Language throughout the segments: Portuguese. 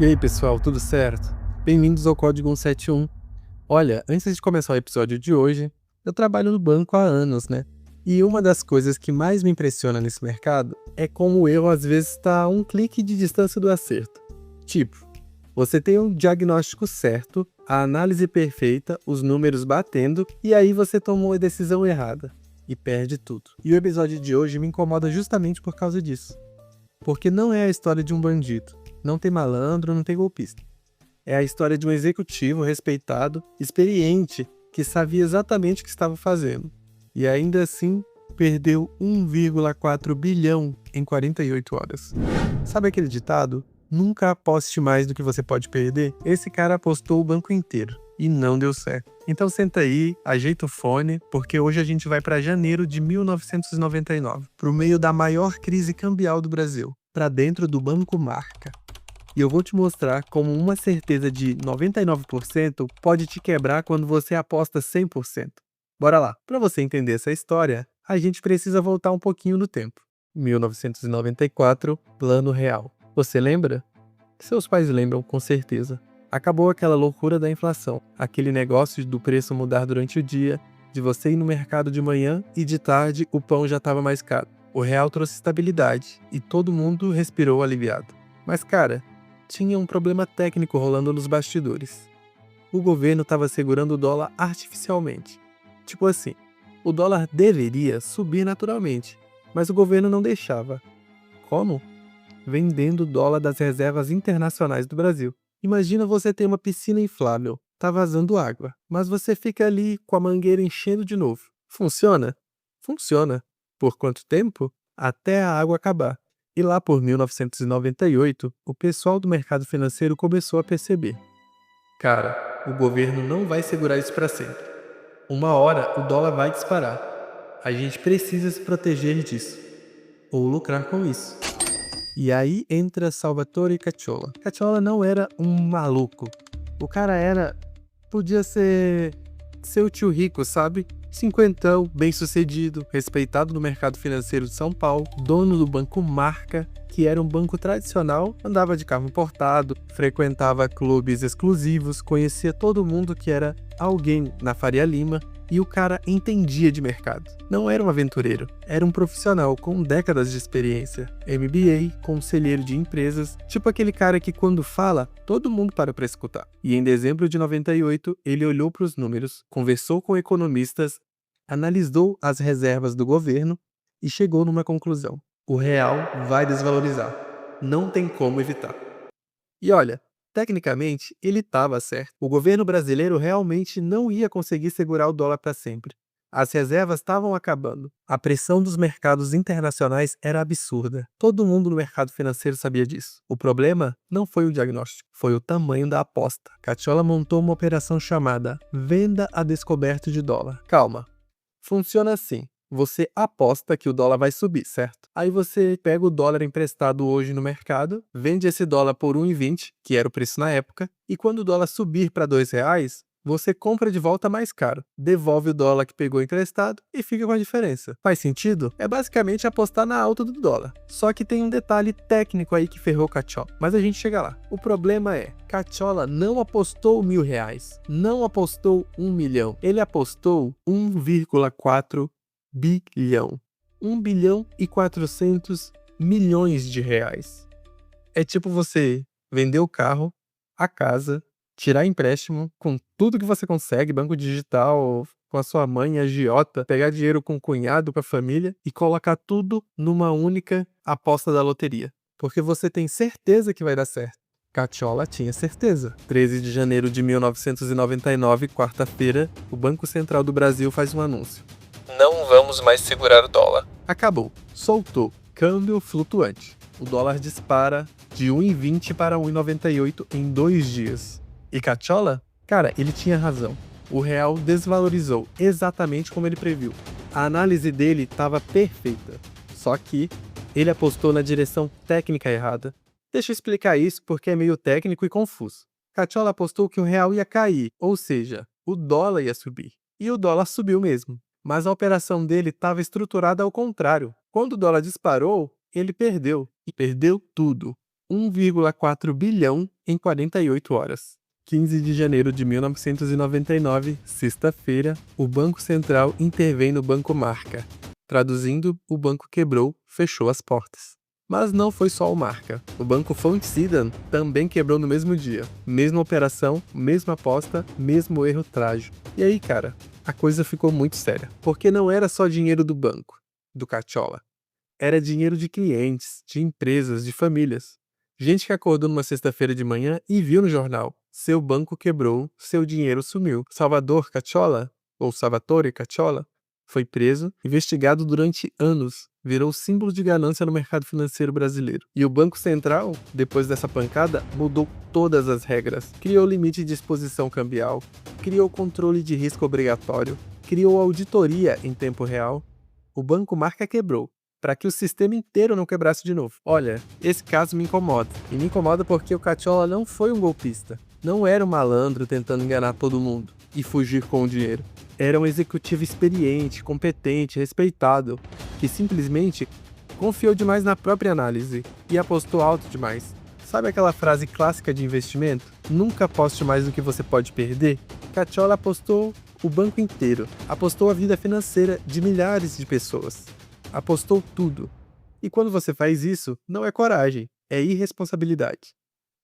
E aí, pessoal, tudo certo? Bem-vindos ao Código 171. Olha, antes de começar o episódio de hoje, eu trabalho no banco há anos, né? E uma das coisas que mais me impressiona nesse mercado é como o erro às vezes está a um clique de distância do acerto. Tipo, você tem um diagnóstico certo, a análise perfeita, os números batendo, e aí você tomou a decisão errada e perde tudo. E o episódio de hoje me incomoda justamente por causa disso. Porque não é a história de um bandido. Não tem malandro, não tem golpista. É a história de um executivo respeitado, experiente, que sabia exatamente o que estava fazendo. E ainda assim, perdeu 1,4 bilhão em 48 horas. Sabe aquele ditado? Nunca aposte mais do que você pode perder? Esse cara apostou o banco inteiro e não deu certo. Então senta aí, ajeita o fone, porque hoje a gente vai para janeiro de 1999, para o meio da maior crise cambial do Brasil, para dentro do Banco Marca. E eu vou te mostrar como uma certeza de 99% pode te quebrar quando você aposta 100%. Bora lá! Para você entender essa história, a gente precisa voltar um pouquinho no tempo. 1994, Plano Real. Você lembra? Seus pais lembram, com certeza. Acabou aquela loucura da inflação, aquele negócio do preço mudar durante o dia, de você ir no mercado de manhã e de tarde o pão já estava mais caro. O real trouxe estabilidade e todo mundo respirou aliviado. Mas cara, tinha um problema técnico rolando nos bastidores. O governo estava segurando o dólar artificialmente. Tipo assim, o dólar deveria subir naturalmente, mas o governo não deixava. Como? Vendendo o dólar das reservas internacionais do Brasil. Imagina você ter uma piscina inflável, tá vazando água, mas você fica ali com a mangueira enchendo de novo. Funciona? Funciona. Por quanto tempo? Até a água acabar. E lá por 1998, o pessoal do mercado financeiro começou a perceber. Cara, o governo não vai segurar isso para sempre. Uma hora o dólar vai disparar. A gente precisa se proteger disso. Ou lucrar com isso. E aí entra Salvatore Cacciola. Cacciola não era um maluco. O cara podia ser seu tio rico, sabe? Cinquentão, bem-sucedido, respeitado no mercado financeiro de São Paulo, dono do Banco Marca, que era um banco tradicional, andava de carro importado, frequentava clubes exclusivos, conhecia todo mundo que era alguém na Faria Lima, e o cara entendia de mercado. Não era um aventureiro, era um profissional com décadas de experiência, MBA, conselheiro de empresas, tipo aquele cara que quando fala, todo mundo para escutar. E em dezembro de 98, ele olhou para os números, conversou com economistas, analisou as reservas do governo e chegou numa conclusão. O real vai desvalorizar. Não tem como evitar. E olha, tecnicamente, ele estava certo. O governo brasileiro realmente não ia conseguir segurar o dólar para sempre. As reservas estavam acabando. A pressão dos mercados internacionais era absurda. Todo mundo no mercado financeiro sabia disso. O problema não foi o diagnóstico, foi o tamanho da aposta. Cacciola montou uma operação chamada Venda a Descoberto de Dólar. Calma. Funciona assim. Você aposta que o dólar vai subir, certo? Aí você pega o dólar emprestado hoje no mercado, vende esse dólar por 1,20, que era o preço na época, e quando o dólar subir para R$ 2, você compra de volta mais caro, devolve o dólar que pegou emprestado e fica com a diferença. Faz sentido? É basicamente apostar na alta do dólar. Só que tem um detalhe técnico aí que ferrou Cacciola, mas a gente chega lá. O problema é, Cacciola não apostou R$ 1.000, não apostou 1 milhão, ele apostou 1,4 bilhão. 1 bilhão e 400 milhões de reais. É tipo você vender o carro, a casa, tirar empréstimo com tudo que você consegue, banco digital, com a sua mãe, agiota, pegar dinheiro com o cunhado, com a família e colocar tudo numa única aposta da loteria. Porque você tem certeza que vai dar certo. Cacciola tinha certeza. 13 de janeiro de 1999, quarta-feira, o Banco Central do Brasil faz um anúncio. Não vamos mais segurar o dólar. Acabou. Soltou. Câmbio flutuante. O dólar dispara de 1,20 para 1,98 em 2 dias. E Cacciola? Cara, ele tinha razão. O real desvalorizou exatamente como ele previu. A análise dele estava perfeita. Só que ele apostou na direção técnica errada. Deixa eu explicar isso porque é meio técnico e confuso. Cacciola apostou que o real ia cair, ou seja, o dólar ia subir. E o dólar subiu mesmo. Mas a operação dele estava estruturada ao contrário. Quando o dólar disparou, ele perdeu. E perdeu tudo. 1,4 bilhão em 48 horas. 15 de janeiro de 1999, sexta-feira, o Banco Central intervém no Banco Marca. Traduzindo, o banco quebrou, fechou as portas. Mas não foi só o Marca. O banco Fonte Sidan também quebrou no mesmo dia. Mesma operação, mesma aposta, mesmo erro trágico. E aí, cara, a coisa ficou muito séria. Porque não era só dinheiro do banco, do Cacciola. Era dinheiro de clientes, de empresas, de famílias. Gente que acordou numa sexta-feira de manhã e viu no jornal: seu banco quebrou, seu dinheiro sumiu. Salvador Cacciola, ou Salvatore Cacciola, foi preso, investigado durante anos, virou símbolo de ganância no mercado financeiro brasileiro. E o Banco Central, depois dessa pancada, mudou todas as regras. Criou limite de exposição cambial, criou controle de risco obrigatório, criou auditoria em tempo real. O Banco Marca quebrou, para que o sistema inteiro não quebrasse de novo. Olha, esse caso me incomoda. E me incomoda porque o Cacciola não foi um golpista. Não era um malandro tentando enganar todo mundo e fugir com o dinheiro. Era um executivo experiente, competente, respeitado, que simplesmente confiou demais na própria análise e apostou alto demais. Sabe aquela frase clássica de investimento? Nunca aposte mais do que você pode perder? Cacciola apostou o banco inteiro, apostou a vida financeira de milhares de pessoas. Apostou tudo. E quando você faz isso, não é coragem, é irresponsabilidade.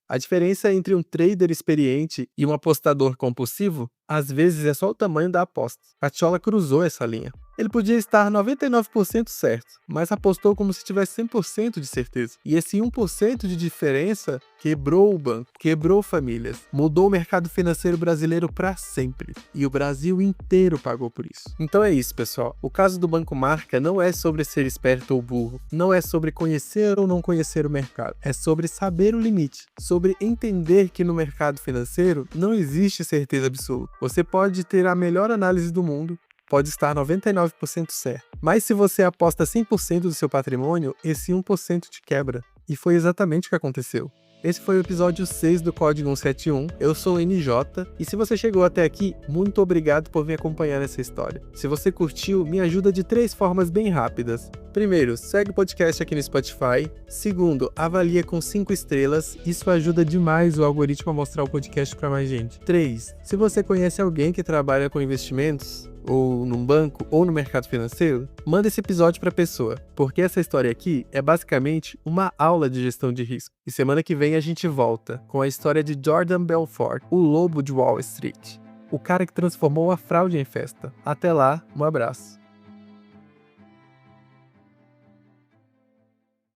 A diferença entre um trader experiente e um apostador compulsivo, às vezes, é só o tamanho da aposta. Cacciola cruzou essa linha. Ele podia estar 99% certo, mas apostou como se tivesse 100% de certeza. E esse 1% de diferença quebrou o banco, quebrou famílias, mudou o mercado financeiro brasileiro para sempre. E o Brasil inteiro pagou por isso. Então é isso, pessoal. O caso do Banco Marca não é sobre ser esperto ou burro, não é sobre conhecer ou não conhecer o mercado. É sobre saber o limite, sobre entender que no mercado financeiro não existe certeza absoluta. Você pode ter a melhor análise do mundo, pode estar 99% certo. Mas se você aposta 100% do seu patrimônio, esse 1% te quebra. E foi exatamente o que aconteceu. Esse foi o episódio 6 do Código 171. Eu sou o NJ, e se você chegou até aqui, muito obrigado por me acompanhar nessa história. Se você curtiu, me ajuda de 3 formas bem rápidas. Primeiro, segue o podcast aqui no Spotify. Segundo, avalia com 5 estrelas. Isso ajuda demais o algoritmo a mostrar o podcast para mais gente. 3, se você conhece alguém que trabalha com investimentos, ou num banco, ou no mercado financeiro, manda esse episódio para a pessoa, porque essa história aqui é basicamente uma aula de gestão de risco. E semana que vem a gente volta com a história de Jordan Belfort, o lobo de Wall Street, o cara que transformou a fraude em festa. Até lá, um abraço.